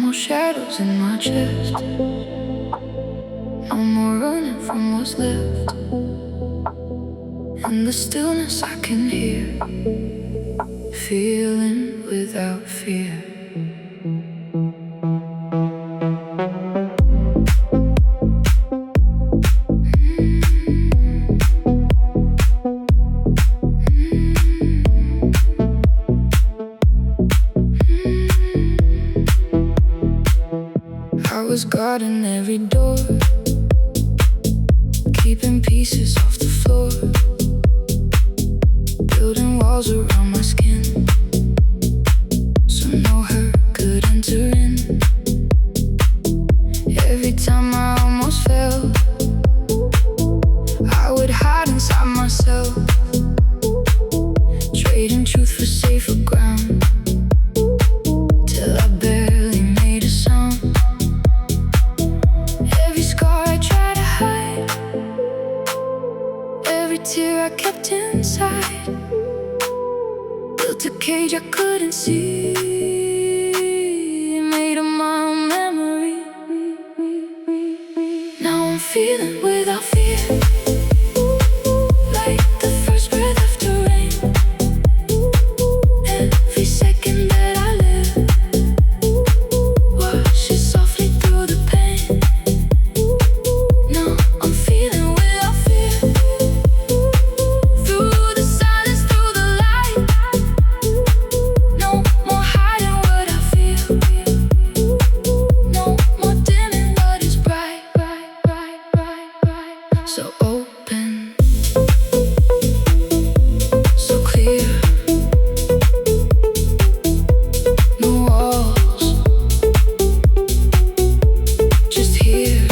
more shadows in my chest, no more running from what's left. In the stillness I can hear, feeling without fear. I was guarding every door, keeping pieces off the floor, building walls around my skin so no hurt could enter in. Every time I almost fell, I would hide inside myself, trading truth for safer ground, till I barely made a sound. Every scar I tried to hide, every tear I kept inside, built a cage I couldn't see, made of my own memory. Now I'm feeling without fear, like the first breath after rain. Every second that I live washes softly through the pain. Now I'm feeling without fear, through the silence, through the light. No more hiding what I feel, no more dimming what is bright, bright, bright, bright, bright. So open, so clear, no walls, just here.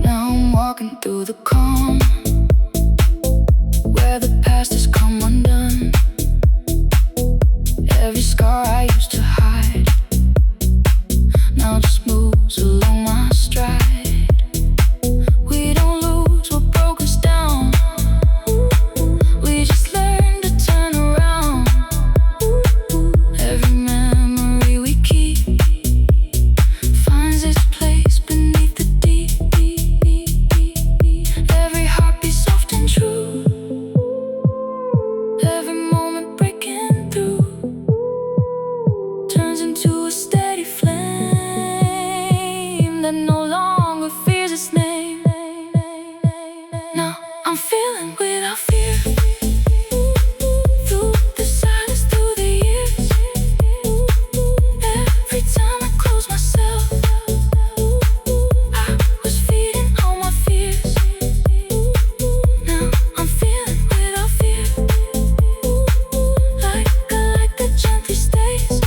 Now I'm walking through the calm, where the past has come undone. Every scar I used to hide now just moves along my stride. We don't lose what broke us down, we just learn to turn around. Every memory we keep finds its place beneath the deep. Every heartbeat soft and true, every moment breaking through turns into a steady flame that no longer fears its name. Now I'm feeling without fear, through the silence, through the years. Every time I close myself, I was feeding all my fears. Now I'm feeling without fear, like a light that gently stays,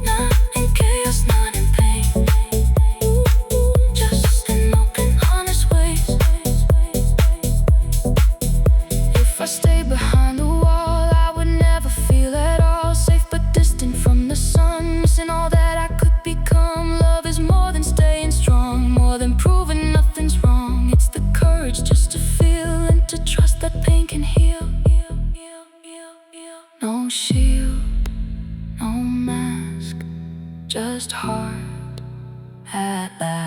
not in chaos, not in pain, just in open, honest ways. If I stay behind the wall, I would never feel at all safe, but distant from the sun, missing all that I could become. Love is more than staying strong, more than proving nothing's wrong. It's the courage just to feel and to trust that pain can heal. No shield, no mask, just heart at last.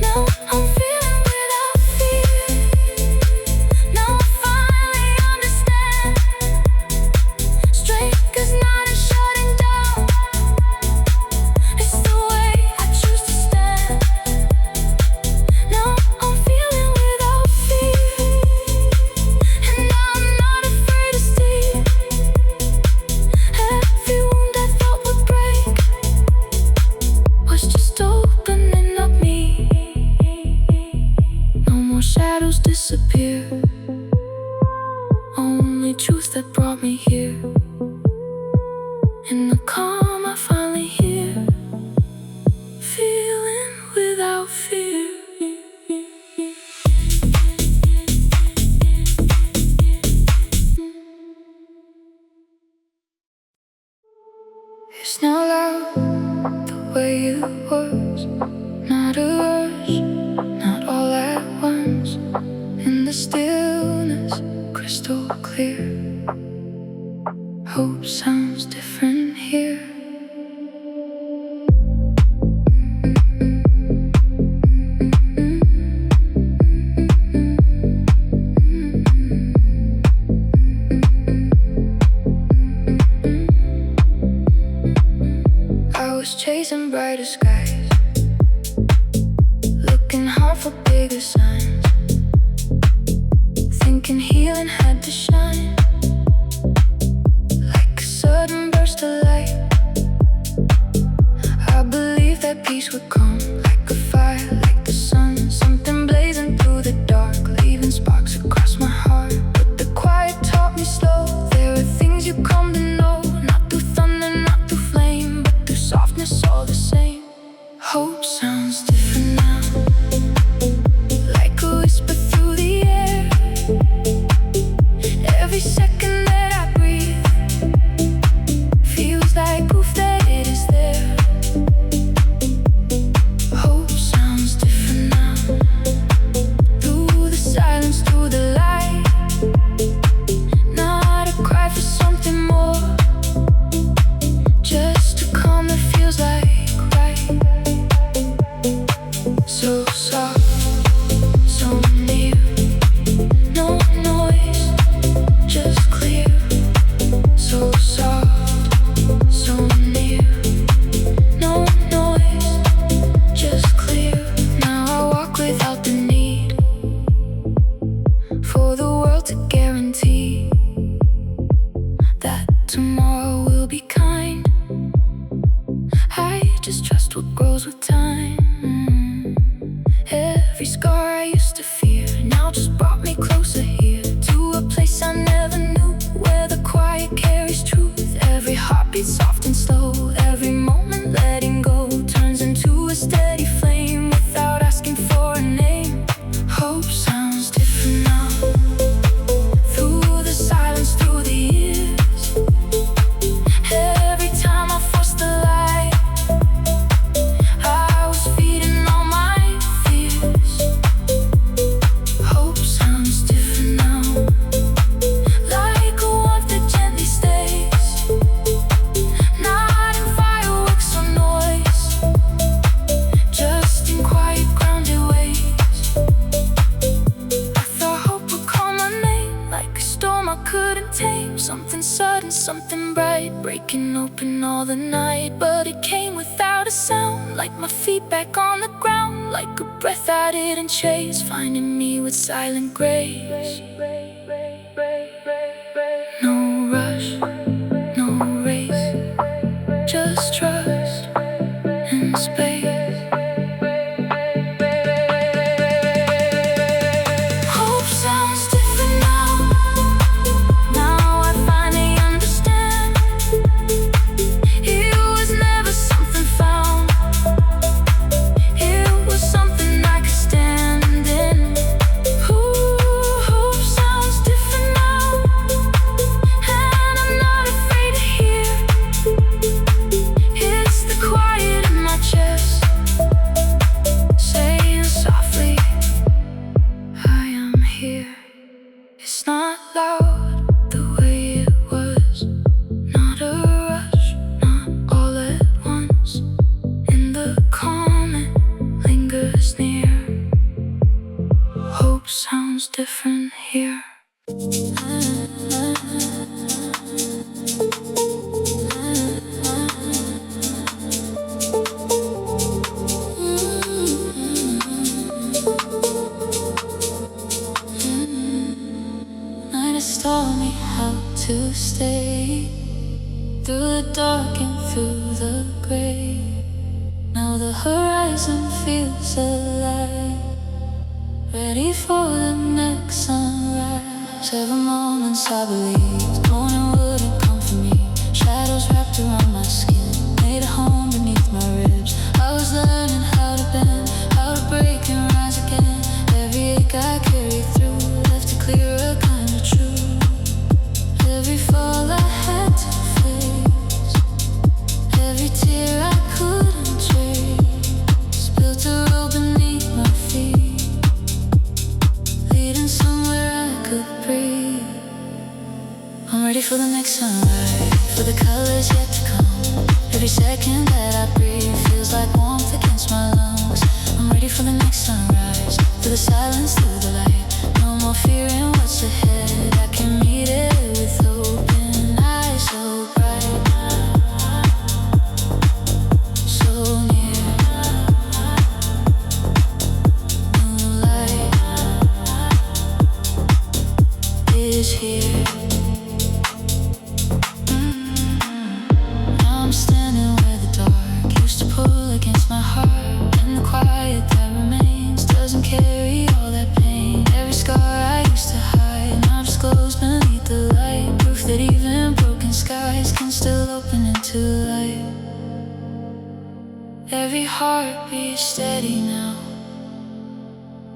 Now I'm feeling without fear, now I finally understand. Straight 'cause not is shutting down, it's the way I choose to stand. Now I'm feeling without fear, and I'm not afraid to stay. Every wound I thought would break was just opening up me. No more shadows disappear, only truth that brought me here. In the calm I finally hear, feeling without fear. the stillness, crystal clear. Hope sounds different here. I was chasing brighter skies, looking hard for bigger signs, thinking healing had to shine like a sudden burst of light. I believed that peace would come like a fire, like the sun, something blazing through the dark, leaving sparks across my heart. But the quiet taught me slow, there are things you come to know, not through thunder, not through flame, but through softness, all the same. Hope sounds different now, like a whisper through the air. Every second that I breathe feels like proof that it is there. Hope sounds different now, through the silence, through the light. Not a cry for something more, just a calm that feels like right. So soft, so near, no noise, just clear. So soft, so near, no noise, just clear. Now I walk without the need for the world to guarantee that tomorrow will be kind. I just trust what grows with time. Every scar I used to fear now just brought me closer here, to a place I never knew, where the quiet carries truth. Every heartbeat soft and slow, every moment letting go turns into a steady flame without asking for a name. Hope sounds different now, through the silence, through the years. Every time I forced the light, I was feeding all my fears. Hope sounds different now, like a warmth that gently stays, not in fireworks or noise, just in quiet, grounded ways. I thought hope would call my name, like a storm I couldn't tame, something sudden, something bright, breaking open all the night. But it came without a sound, like my feet back on the ground, like a breath I didn't chase, finding me with silent grace. No rush, no race, just trust and space. Hope sounds different now, now I finally understand. It was never something found, it was something I could stand in. Ooh, hope sounds different now, and I'm not afraid to hear. It's the quiet in my chest, saying softly, I am here. It's not loud the way it was, not a rush, not all at once. In the calm it lingers near. Hope sounds different here. Night has taught me how to stay through the dark and through the gray. Now the horizon feels alive, ready for the next sunrise. Seven moments I believed morning wouldn't come for me. Shadows wrapped around my skin, made a home beneath my ribs. I was learning how to bend, how to break and rise again. Every ache I carried through left a clearer kind of truth. Every fall I had to face, every tear I couldn't trace, built a road beneath my feet, leading somewhere ready for the next sunrise, for the colors yet to come. Every second that I breathe feels like warmth against my lungs. I'm ready for the next sunrise, for the silence through the light. No more fearing what's ahead, I can meet it with open eyes. So bright, so near. Moonlight is here. Now I'm standing where the dark used to pull against my heart, and the quiet that remains doesn't carry all that pain. Every scar I used to hide now disclosed beneath the light, proof that even broken skies can still open into light. Every heartbeat steady now,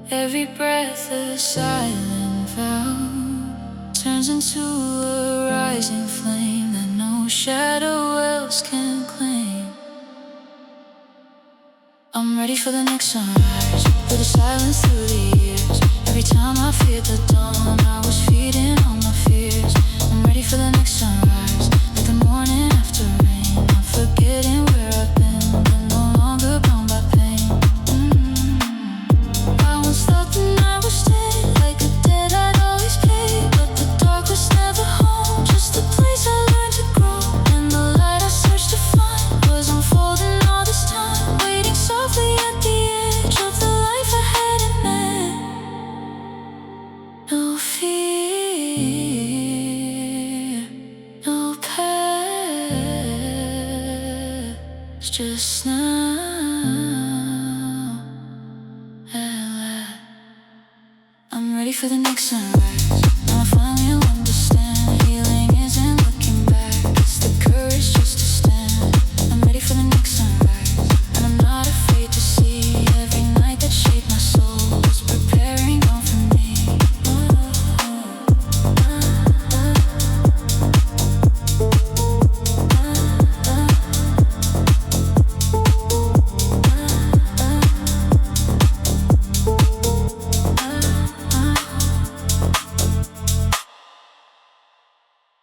every breath a silent vow turns into a rising flame that no shadow else can claim. I'm ready for the next sunrise, for the silence through the years. Every time I feared the dawn, I was feeding on my fears. I'm ready for the next sunrise, like the morning after rain. I'm forgetting where I've been, but no longer bound by pain. I once thought the night would stay like a debt I'd always pay, but the dark was never home, just a place I learned to grow. And the light I searched to find was unfolding all this time, waiting softly at the edge of the life I hadn't met. No fear, no past, just now and last. I'm ready for the next sunrise. Now I finally understand, healing isn't looking back, it's the courage just to stand. I'm ready for the next sunrise, and I'm not afraid to see every night that shaped my soul was preparing dawn for me.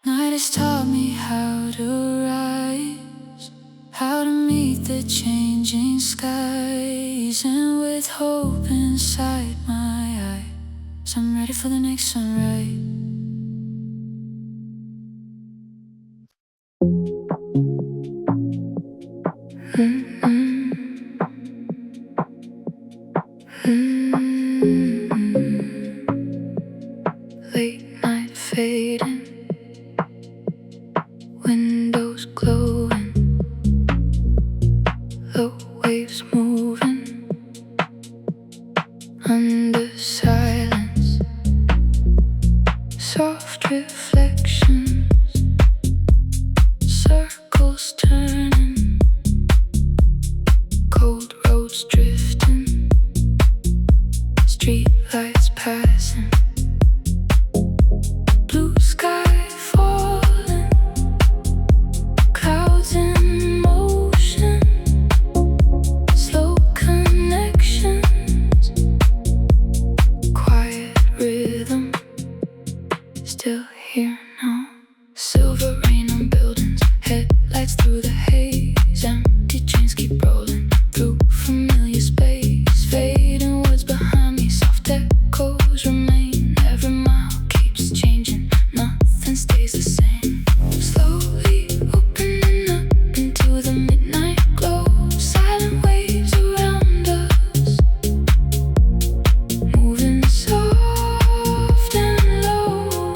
Night has taught me how to rise, how to meet the changing skies, and with hope inside my eyes, I'm ready for the next sunrise. Late night fading, windows glowing, the waves moving under silence, soft reflections, circles turning, cold roads drifting, street lights passing, blue sky falling, clouds in motion, slow connections, quiet rhythm, still here now. Silver rain on buildings, headlights through the haze, empty trains keep rolling through familiar space, fading woods behind me, soft echoes remain. Every mile keeps changing, nothing stays the same. Slowly opening up into the midnight glow, silent waves around us, moving soft and low.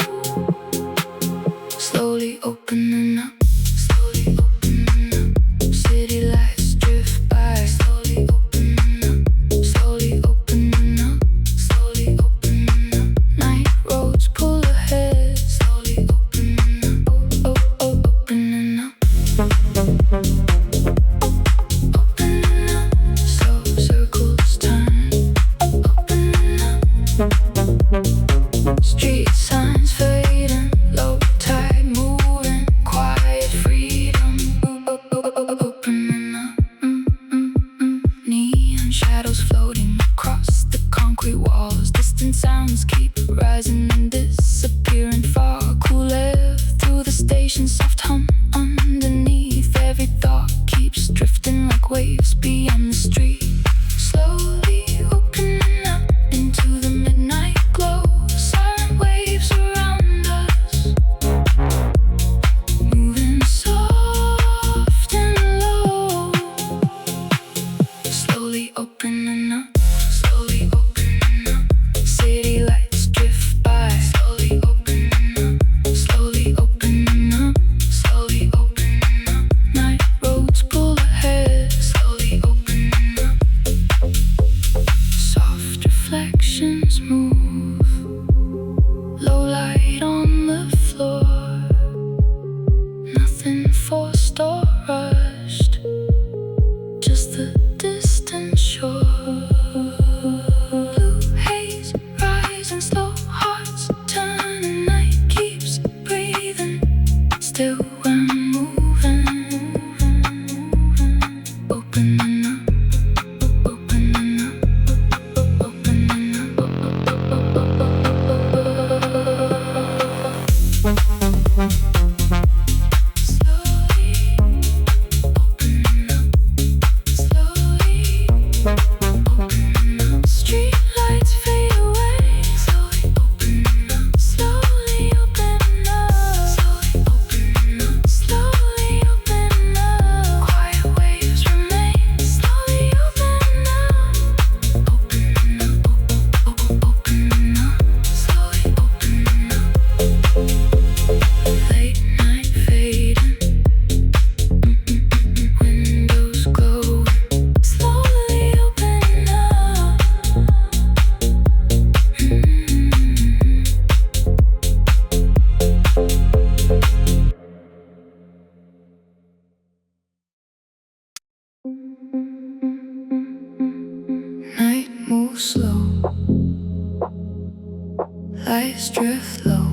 lights drift low,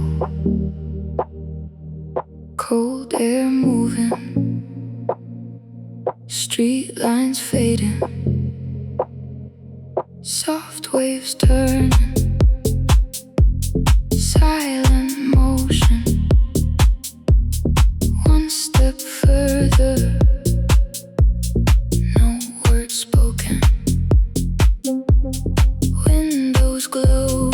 cold air moving, street lines fading, soft waves turning, silent motion, one step further, no words spoken, windows glowing,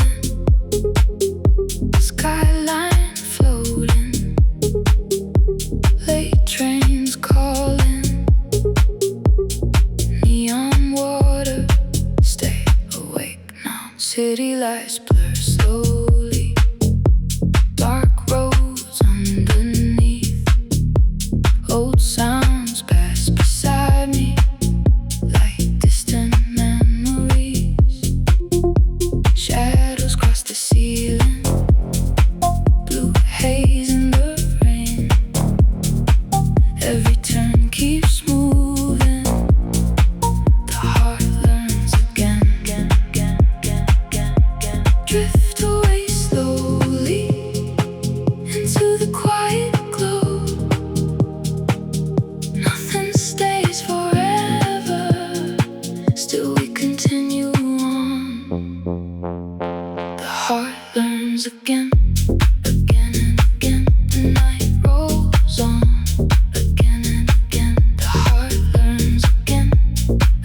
skyline floating, late trains calling, neon water, stay awake now. City lights blur slowly, dark roads underneath, old sounds pass beside me like distant memories. Shadows cross the ceiling, blue haze in the rain. Every turn keeps moving, the heart learns again. Drift away slowly into the quiet glow. Nothing stays forever, still we continue on. The heart learns again, again and again. The night rolls on, again and again. The heart learns again,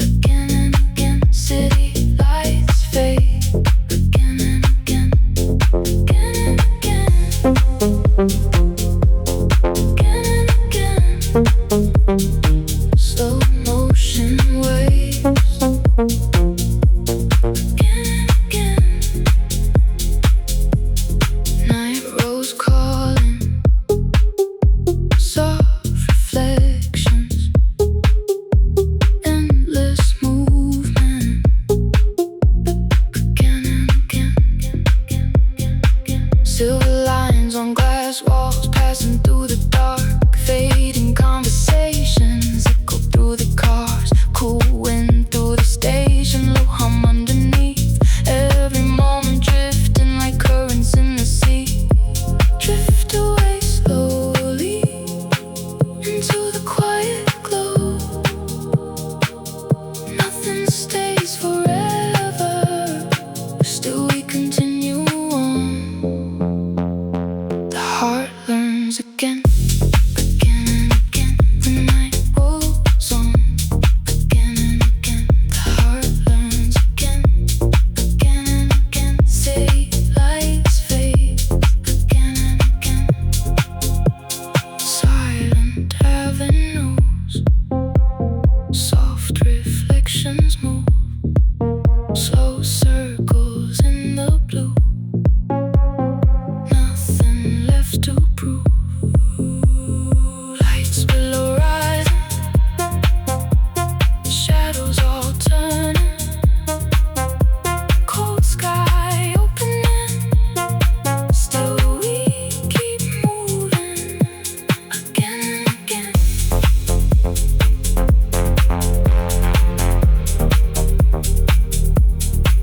again and again. City lights fade, again and again, again and again, again and again. Slow motion waves, again and again. Night rose calling, soft reflections, endless movement, again and again. Silver lines on glass walls, passing through the dark, fading conversations echo through the cars, cool wind through the station, low hum underneath, every moment drifting like currents in the sea. Drift away slowly into the quiet glow. Nothing stays forever, still we continue on. The heart learns again, again and again. The night rolls on, again and again. The heart learns again, again and again. City lights fade, again and again. Silent avenues, soft reflections move, slow circles in the blue. Nothing left to prove. Lights below rising, shadows all turning, cold sky opening, still we keep moving, again and again.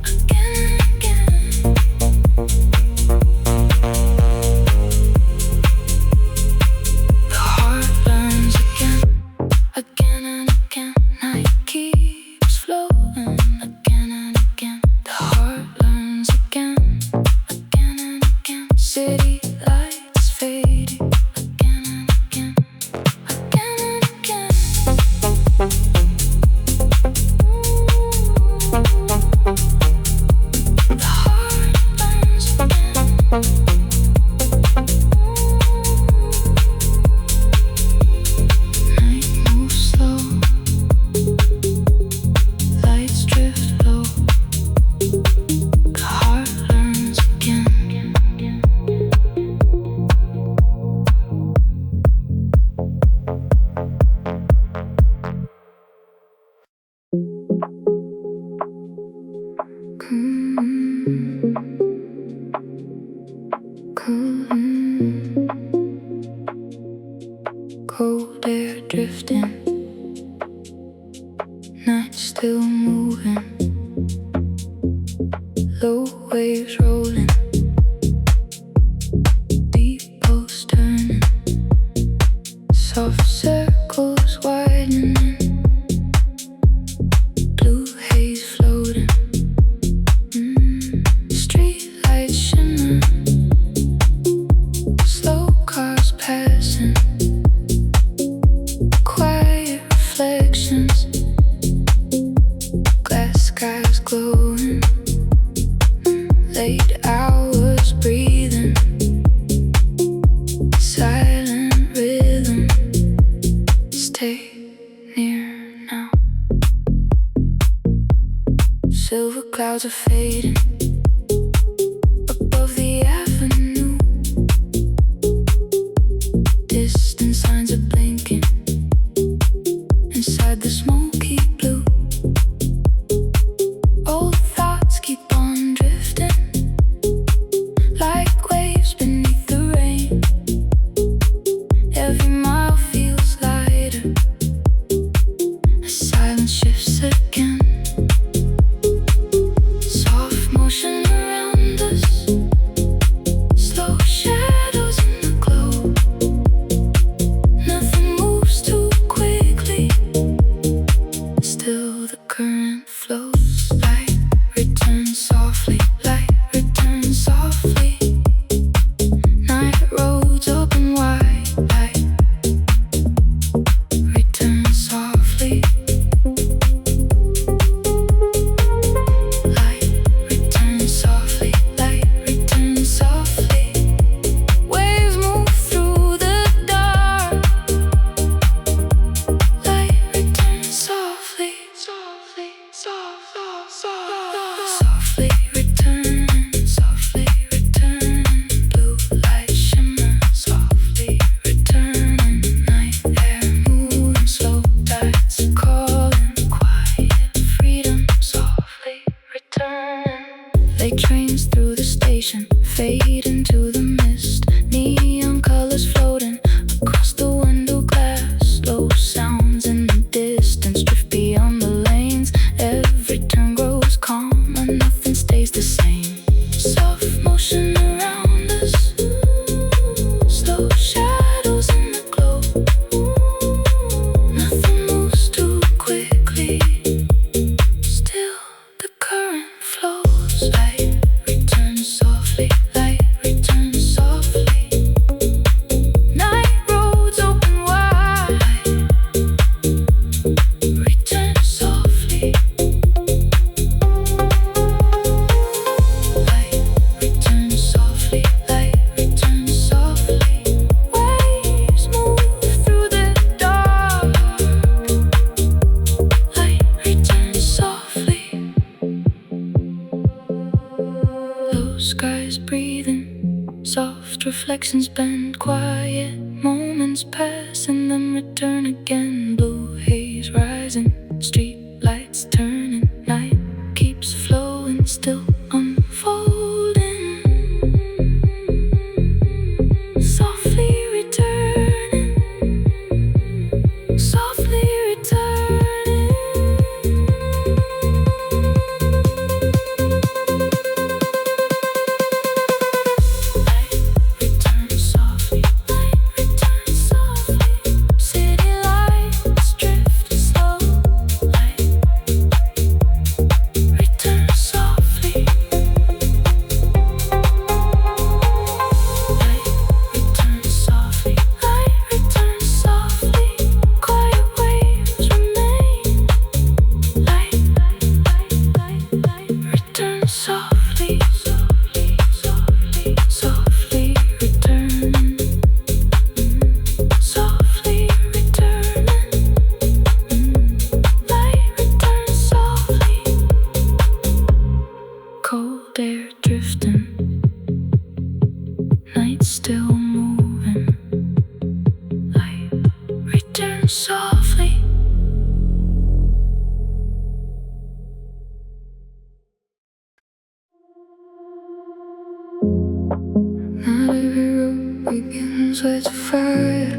Again and again. The heart learns again, again and again. Night keeps flowing, again and again. The heart learns again, again and again. City lights fading, again and again, again and again. The heart learns again. Night moves slow, lights drift low. The heart learns again. Cold air drifting, night still moving, low waves rolling, Soft reflections bend, quiet moments pass and then return again. Blue haze rising, street lights turning, night keeps flowing, still unfolding. Softly returning, softly returning. Light returns softly, light returns softly. City lights drift slow. Light returns softly. Light returns softly, light returns softly. Quiet waves remain. Light returns softly, softly, softly, softly returning. Softly returning. Light returns softly. Cold air drifting, night still moving. Light returns softly. Not every road begins with fire.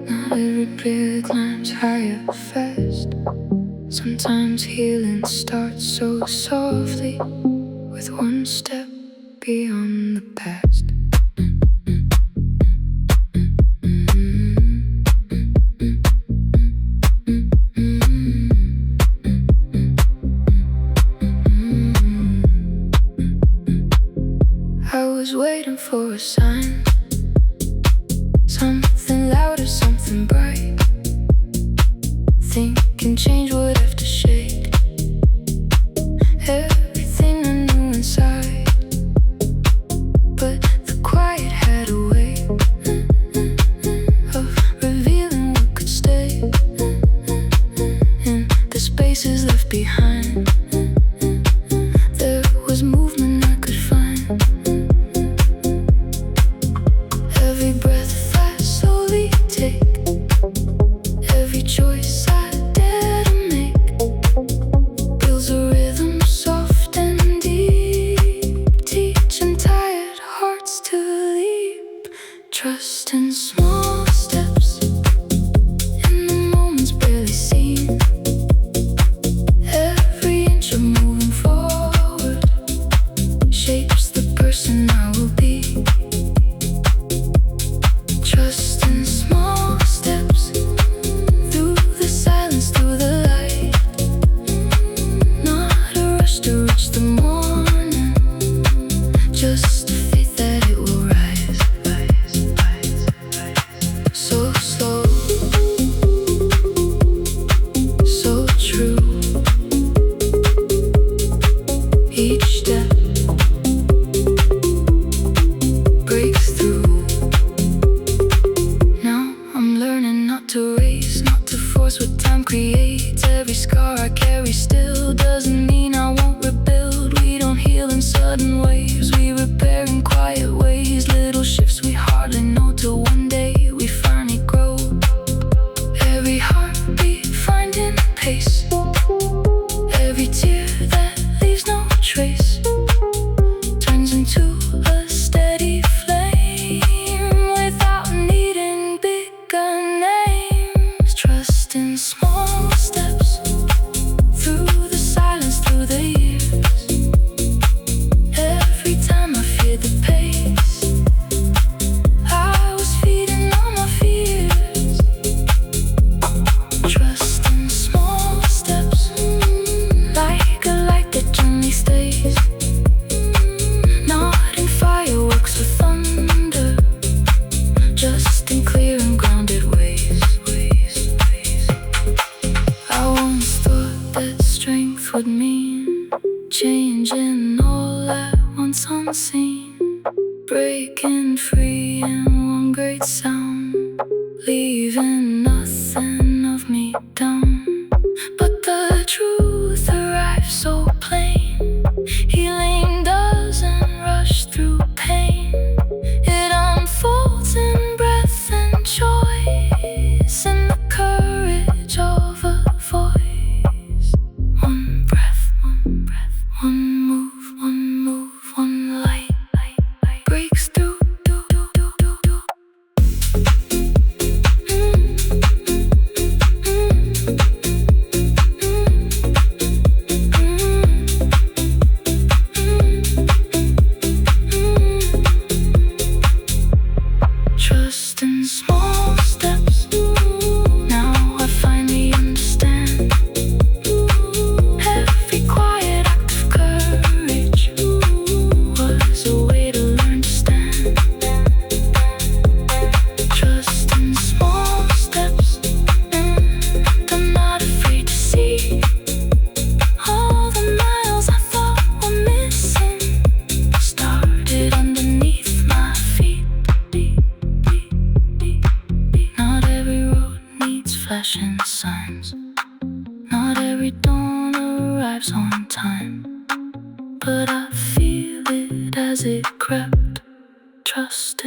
Not every bridge climbs higher fast. Sometimes healing starts so softly, with one step beyond the past. I was waiting for a sign, something louder, something bright. Thinking change would have to shade everything I knew inside. But the quiet had a way of revealing what could stay in the spaces left behind. There was movement I could find. Every breath I slowly take, every choice I dare to make, builds a rhythm soft and deep, teaching tired hearts to leap. Trust in small steps, in the moments barely seen. Every inch of moving forward shapes the person I will be. Trust in small steps, through the silence, through the light. Not a rush to reach the morning, just a faith that it will rise, rise, rise, rise. So slow, so true. Each step breaks through. Now I'm learning not to race, not to force what time creates. Every scar I carry still doesn't mean I won't rebuild. We don't heal in sudden waves, we repair in quiet ways. Little shifts we hardly know till one day we finally grow. Every heartbeat finding pace, every tear that leaves no trace turns into a steady flame without needing bigger names. Trust in small steps, through the silence, through the years. Every time I feared the pace, I was feeding on my fears. Trust in small steps, like a light that gently stays. Not in fireworks or thunder, just in clear and grounded ways, ways, ways. I once thought that strength would mean changing all at once unseen, breaking free in one great sound, leaving nothing of me down. But the truth arrives so plain, healing doesn't rush through pain.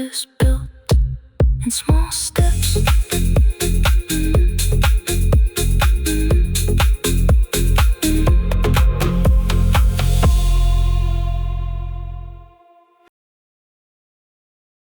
is built in small steps.